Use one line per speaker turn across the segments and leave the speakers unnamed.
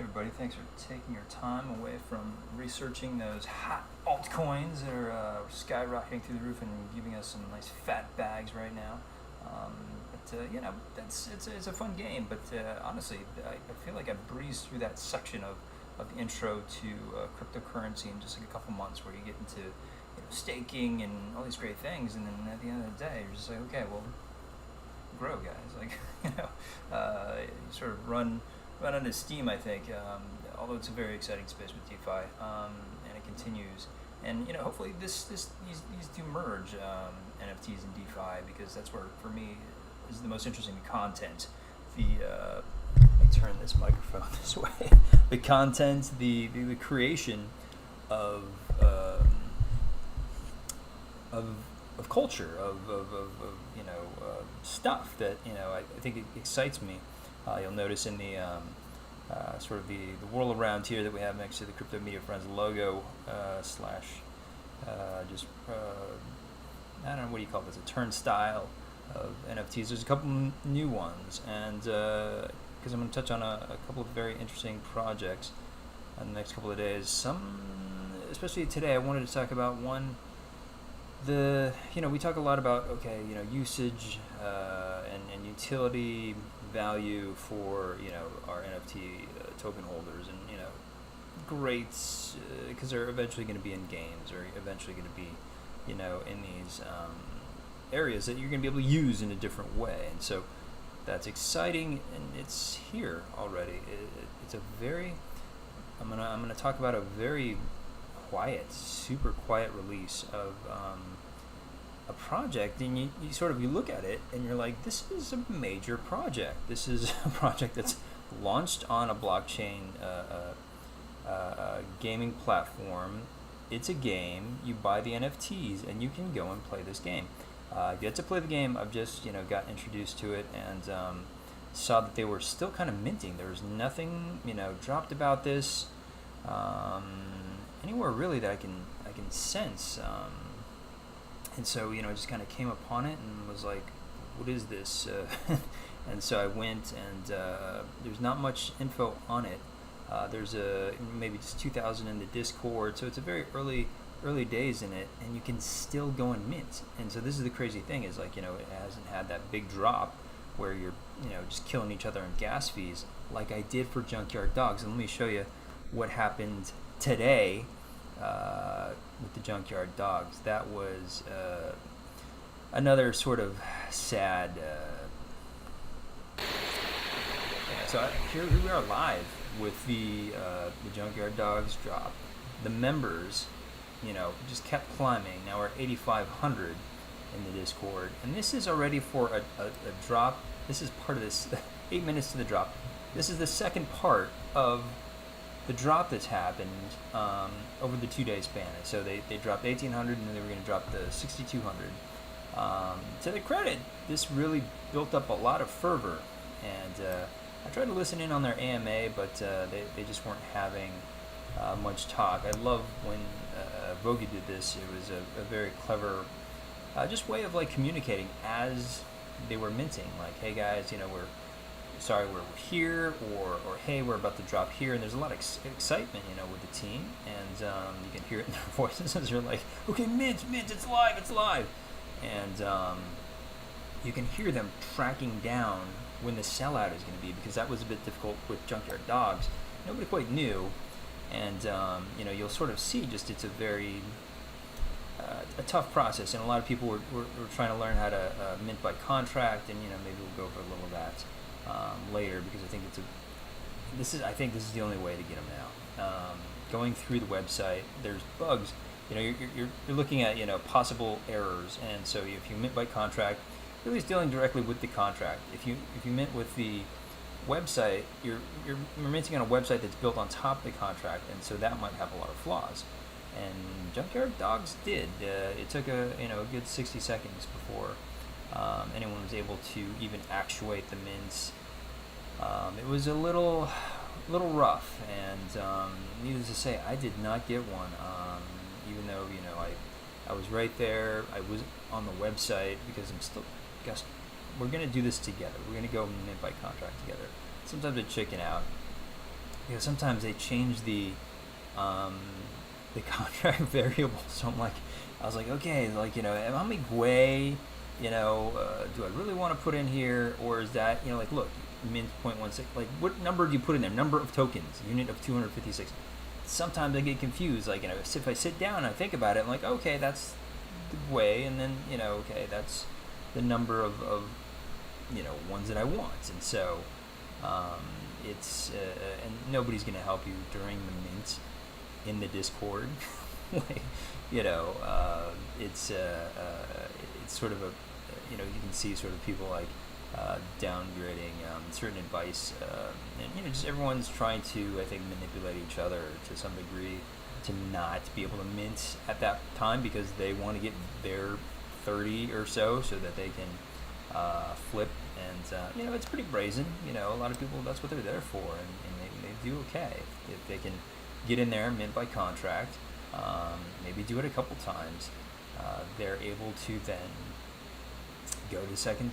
Everybody, thanks for taking your time away from researching those hot altcoins that are skyrocketing through the roof and giving us some nice fat bags right now. It's a fun game. But honestly, I feel like I breezed through that section of the intro to cryptocurrency in just like a couple months, where you get into staking and all these great things, and then at the end of the day, you're just like, okay, well, grow, guys. Like you sort of run out of steam, I think. Although it's a very exciting space with DeFi, and it continues. And hopefully these two merge, NFTs and DeFi, because that's where, for me, is the most interesting content. Let me turn this microphone this way. The content, the creation of culture, of stuff that I think it excites me. You'll notice in the sort of the whirl around here that we have next to the Crypto Media Friends logo slash just I don't know, what do you call this, a turnstile of NFTs. There's a couple new ones, and because I'm going to touch on a couple of very interesting projects in the next couple of days. Some, especially today, I wanted to talk about one. We talk a lot about usage and utility value for our NFT token holders, and great, because they're eventually going to be in games, or eventually going to be in these areas that you're going to be able to use in a different way, and so that's exciting, and it's here already. It's a very I'm gonna talk about a very quiet, super quiet release of a project, and you look at it and you're like, this is a major project. This is a project that's launched on a blockchain gaming platform. It's a game. You buy the NFTs and you can go and play this game. I've yet to play the game. I've just got introduced to it and saw that they were still kind of minting. There was nothing dropped about this anywhere really that I can sense. And so I just kind of came upon it and was like, what is this? And so I went, and there's not much info on it. There's maybe just 2,000 in the Discord, so it's a very early days in it, and you can still go and mint. And so this is the crazy thing, is like it hasn't had that big drop where you're just killing each other in gas fees like I did for Junkyard Dogs. And let me show you what happened today with the Junkyard Dogs. That was another sort of sad. So here we are live with the Junkyard Dogs drop. The members, just kept climbing. Now we're at 8,500 in the Discord, and this is already for a drop. This is part of this 8 minutes to the drop. This is the second part of the drop that's happened over the 2-day span. So they dropped 1,800, and then they were going to drop the 6,200. To their credit, this really built up a lot of fervor, and I tried to listen in on their AMA, but they just weren't having much talk. I love when Vogu did this. It was a very clever just way of communicating as they were minting. Like, hey guys, we're sorry we're here, or hey, we're about to drop here. And there's a lot of excitement with the team, and you can hear it in their voices as they're like, okay, mint, it's live. And you can hear them tracking down when the sellout is going to be, because that was a bit difficult with Junkyard Dogs. Nobody quite knew, and you'll sort of see just it's a very a tough process, and a lot of people were trying to learn how to mint by contract, and maybe we'll go over a little of that later, because I think I think this is the only way to get them now. Going through the website, there's bugs. You're looking at possible errors, and so if you mint by contract, you're at least dealing directly with the contract. If you mint with the website, you're minting on a website that's built on top of the contract, and so that might have a lot of flaws. And Junkyard Dogs did. It took a good 60 seconds before anyone was able to even actuate the mints. It was a little rough, and needless to say, I did not get one. Even though I was right there, I was on the website, because we're gonna do this together. We're gonna go mint by contract together. Sometimes I chicken out, sometimes they change um, the contract variable. So I was like, okay, like, how many Gwei, do I really want to put in here, or is that, like, look, mint 0.16, like, what number do you put in there? Number of tokens, unit of 256. Sometimes I get confused, like, if I sit down and I think about it, I'm like, okay, that's the Gwei, and then, okay, that's the number of ones that I want. And so it's and nobody's going to help you during the mint in the Discord. Like, it's sort of you can see sort of people like downgrading certain advice, and just everyone's trying to, I think, manipulate each other to some degree to not be able to mint at that time because they want to get their 30 or so that they can flip. And it's pretty brazen. A lot of people, that's what they're there for, and they do okay if they can get in there, mint by contract, maybe do it a couple times. They're able to then go to second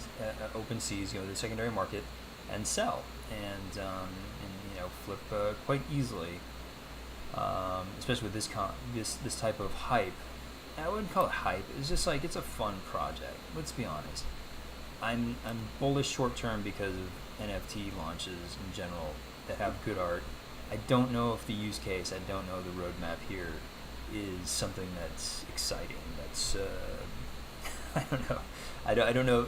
open seas, go to the secondary market, and sell, and flip quite easily. Especially with this type of hype. I wouldn't call it hype. It's just like, it's a fun project. Let's be honest. I'm bullish short term because of NFT launches in general that have good art. I don't know if the use case, I don't know the roadmap here is something that's exciting. That's I don't know. I don't know.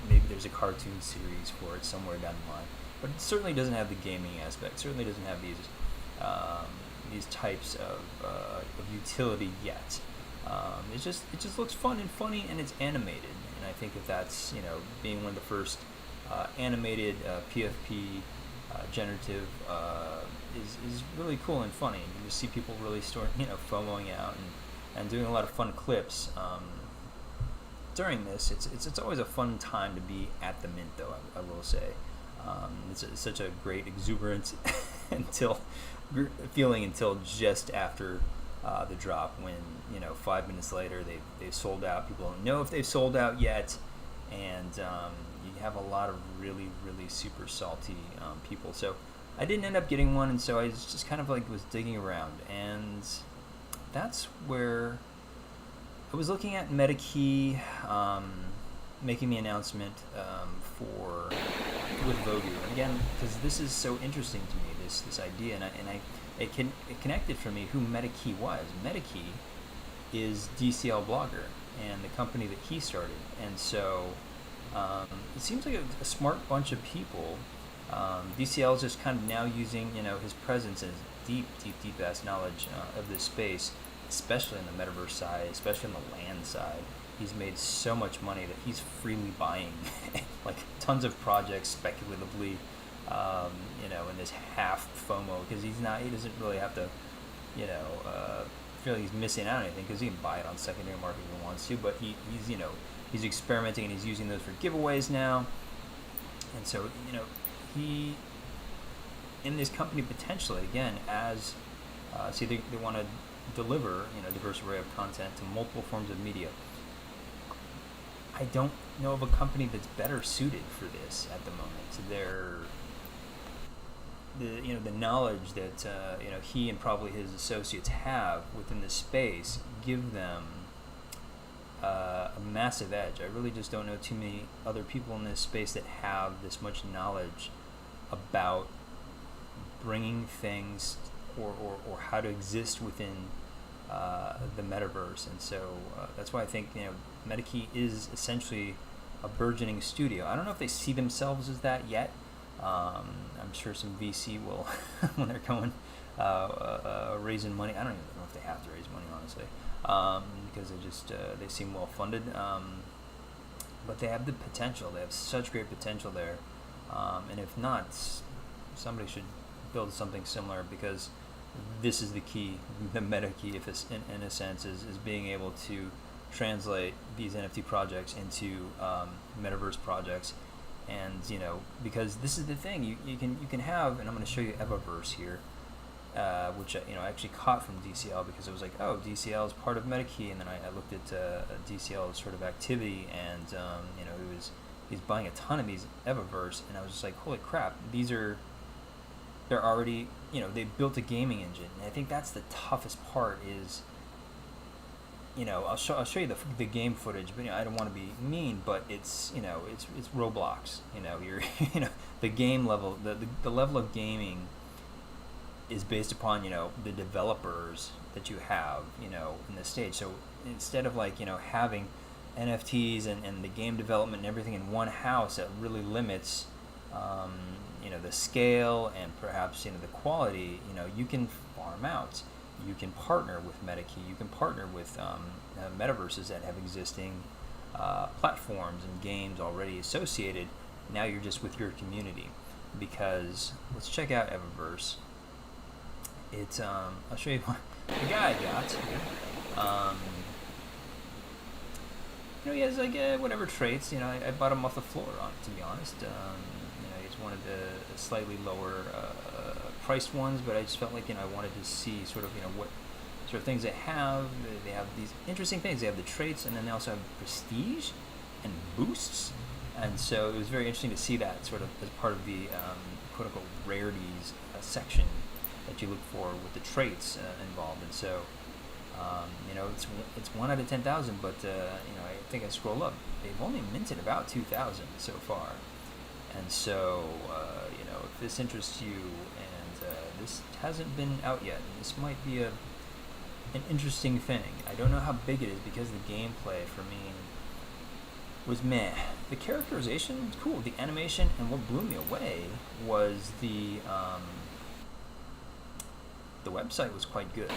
Maybe there's a cartoon series for it somewhere down the line, but it certainly doesn't have the gaming aspect. Certainly doesn't have these types of utility yet. It just looks fun and funny, and it's animated. And I think that's being one of the first animated PFP generative is really cool and funny. You just see people really FOMOing out and doing a lot of fun clips. During this, it's always a fun time to be at the mint, though, I will say. It's such a great exuberance feeling until just after the drop, when 5 minutes later they've sold out. People don't know if they've sold out yet, and you have a lot of really, really super salty people. So I didn't end up getting one, and so I just kind of was digging around, and that's where I was looking at MetaKey making the announcement with Vogu. And again, because this is so interesting to me, this idea, and it connected for me who MetaKey was. MetaKey is DCL Blogger and the company that he started, and so it seems like a smart bunch of people. DCL is just kind of now using his presence and his deep vast knowledge of this space, especially on the Metaverse side, especially on the land side. He's made so much money that he's freely buying like tons of projects speculatively, in this half FOMO, because he doesn't really have to, feel like he's missing out on anything, because he can buy it on secondary market if he wants to, but he's experimenting, and he's using those for giveaways now. And so, he, in this company, potentially, again, as, they want to deliver, diverse array of content to multiple forms of media. I don't know of a company that's better suited for this at the moment. So the knowledge that he and probably his associates have within this space give them a massive edge. I really just don't know too many other people in this space that have this much knowledge about bringing things or how to exist within the metaverse. And so that's why I think MetaKey is essentially a burgeoning studio. I don't know if they see themselves as that yet. I'm sure some VC will when they're going raising money. I don't even know if they have to raise money, honestly, because they seem well funded. But they have the potential. They have such great potential there. And if not, somebody should build something similar, because this is the key. The MetaKey, in a sense, is being able to translate these NFT projects into metaverse projects. And because this is the thing, you can have, and I'm going to show you Evaverse here, which I actually caught from DCL, because it was like, oh, DCL is part of MetaKey, and then I looked at DCL's sort of activity, and he's buying a ton of these Evaverse, and I was just like, holy crap, these are they're already, they've built a gaming engine. And I think that's the toughest part is, I'll show you the game footage, but I don't want to be mean, but it's it's Roblox. You're the game level, the level of gaming is based upon the developers that you have in this stage. So instead of having NFTs and the game development and everything in one house, that really limits the scale and perhaps the quality. You can farm out. You can partner with MetaKey. You can partner with Metaverses that have existing platforms and games already associated. Now you're just with your community. Because let's check out Evaverse. It's I'll show you the guy I got here. He has whatever traits. I bought him off the floor, to be honest. He's one of the slightly lower priced ones, but I just felt like I wanted to see sort of what sort of things they have. They have these interesting things. They have the traits, and then they also have prestige and boosts. And so it was very interesting to see that sort of as part of the quote-unquote rarities section that you look for with the traits involved. And so, it's 1 out of 10,000, but, I think I scroll up. They've only minted about 2,000 so far. And so, if this interests you, and this hasn't been out yet, this might be an interesting thing. I don't know how big it is because the gameplay for me was meh. The characterization was cool. The animation, and what blew me away was the website was quite good.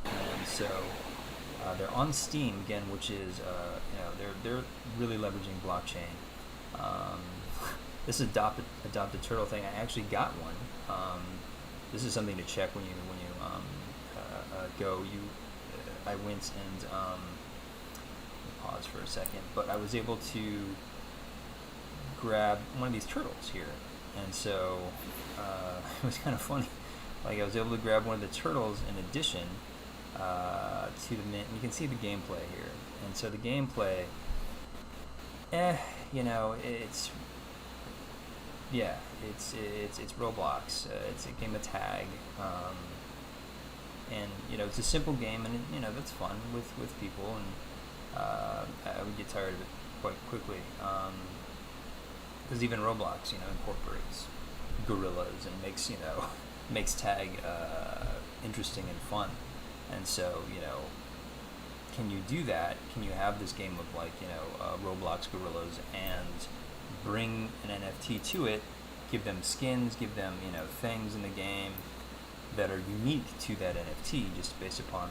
And so they're on Steam again, which is they're really leveraging blockchain. This adopt a turtle thing. I actually got one. This is something to check when you go. I went and pause for a second, but I was able to grab one of these turtles here, and so it was kind of funny. I was able to grab one of the turtles in addition to the mint. And you can see the gameplay here, and so the gameplay, it's Roblox. It's a game of tag, and it's a simple game, and that's fun with people, and I would get tired of it quite quickly, because even Roblox incorporates gorillas and makes tag interesting and fun. And so can you do that? Can you have this game of Roblox gorillas and bring an NFT to it, give them skins, give them things in the game that are unique to that NFT, just based upon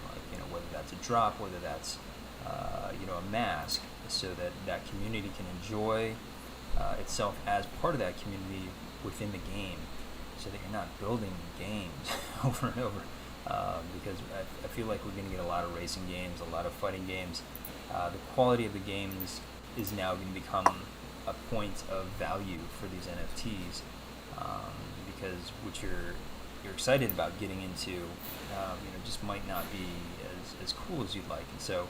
whether that's a drop, whether that's a mask, so that community can enjoy itself as part of that community within the game, so that you're not building games over and over. Because I feel like we're going to get a lot of racing games, a lot of fighting games. The quality of the games is now going to become a point of value for these NFTs, because what you're excited about getting into, just might not be as cool as you'd like. And so,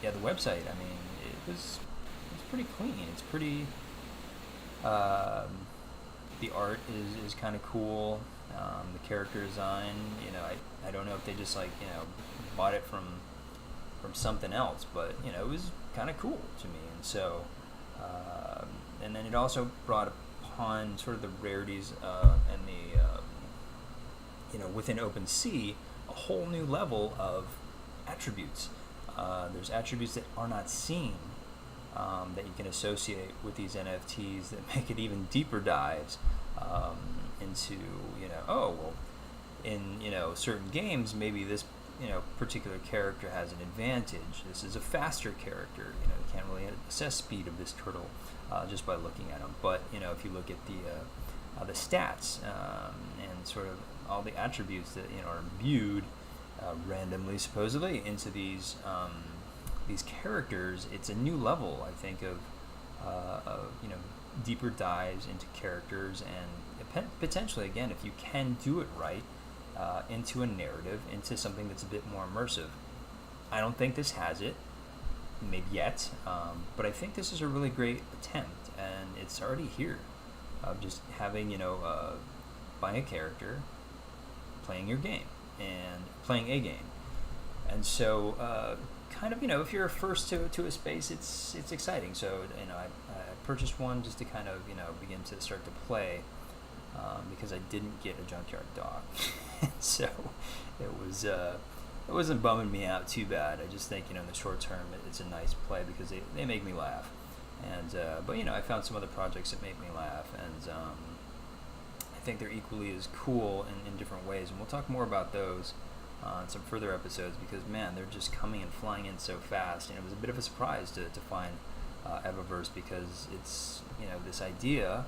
the website, it's pretty clean. It's pretty, the art is kind of cool. The character design, I don't know if they just bought it from something else, but it was kind of cool to me. And so, and then it also brought upon sort of the rarities and the within OpenSea, a whole new level of attributes. There's attributes that are not seen, that you can associate with these NFTs that make it even deeper dives into in certain games, maybe this particular character has an advantage. This is a faster character. You can't really assess speed of this turtle just by looking at him. But if you look at the stats and sort of all the attributes that are imbued randomly, supposedly, into these characters, it's a new level, I think, of deeper dives into characters, and potentially, again, if you can do it right, into a narrative, into something that's a bit more immersive. I don't think this has it, maybe yet, but I think this is a really great attempt, and it's already here. Of just having buying a character, playing your game, and playing a game. And so, kind of, if you're first to a space, it's exciting. So, I purchased one just to kind of, begin to start to play, because I didn't get a junkyard dog. So, it wasn't bumming me out too bad. I just think, in the short term, it's a nice play because they make me laugh. And, but, I found some other projects that make me laugh, and I think they're equally as cool in different ways. And we'll talk more about those on some further episodes, because man, they're just coming and flying in so fast. And it was a bit of a surprise to find Evaverse, because it's this idea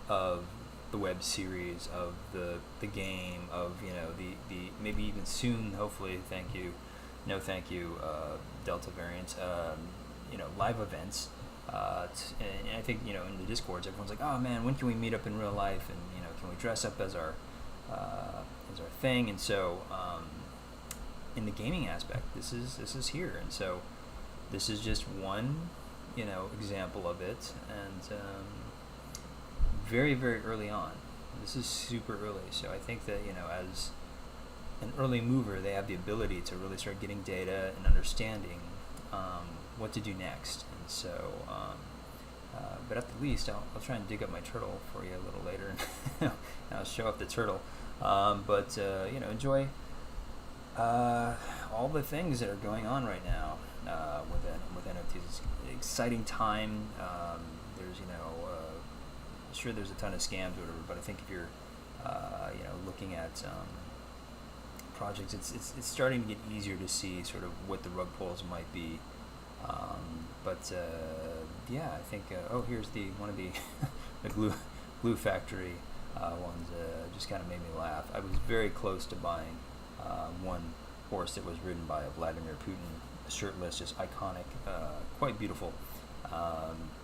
of the web series, of the game, of the maybe even soon, hopefully, thank you, no thank you, Delta variant, live events. And I think in the Discords, everyone's like, oh man, when can we meet up in real life, and can we dress up as our thing? And so in the gaming aspect, this is here, and so this is just one example of it, and very, very early on. This is super early, so I think that as an early mover, they have the ability to really start getting data and understanding what to do next. And so but at the least, I'll try and dig up my turtle for you a little later, and I'll show up the turtle. But enjoy all the things that are going on right now with NFTs. It's an exciting time. There's sure there's a ton of scams or whatever, but I think if you're looking at projects, it's starting to get easier to see sort of what the rug pulls might be. But yeah, I think here's one of the the glue factory ones. Just kind of made me laugh. I was very close to buying one horse that was ridden by Vladimir Putin, shirtless, just iconic, quite beautiful.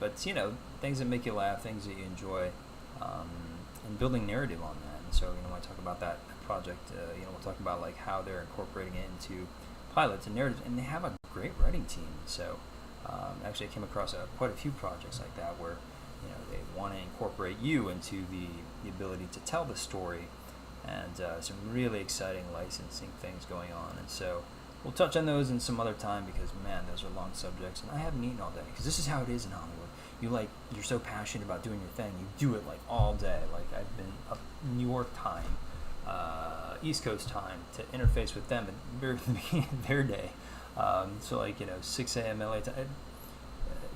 But things that make you laugh, things that you enjoy, and building narrative on that. And so when I talk about that project, we'll talk about like how they're incorporating it into pilots and narratives, and they have a great writing team. So actually, I came across quite a few projects like that where they want to incorporate you into the ability to tell the story, and some really exciting licensing things going on. And so we'll touch on those in some other time, because man, those are long subjects, and I haven't eaten all day, because this is how it is in Hollywood. You're so passionate about doing your thing, you do it like all day. Like I've been up New York time, East Coast time, to interface with them at their day. So like 6 a.m. LA time.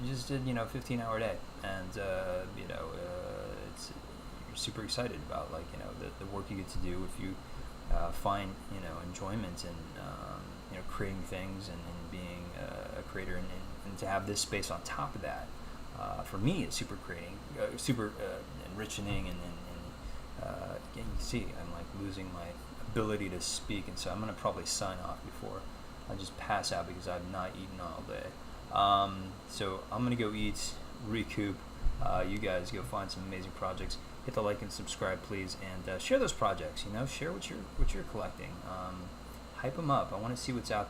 Just did 15-hour day, and it's you're super excited about the work you get to do if you find enjoyment in creating things and being a creator, and to have this space on top of that. For me, it's super enriching, and you see, I'm like losing my ability to speak, and so I'm gonna probably sign off before I just pass out, because I've not eaten all day. So I'm gonna go eat, recoup. You guys go find some amazing projects. Hit the like and subscribe, please, and share those projects. Share what you're collecting. Hype them up. I want to see what's out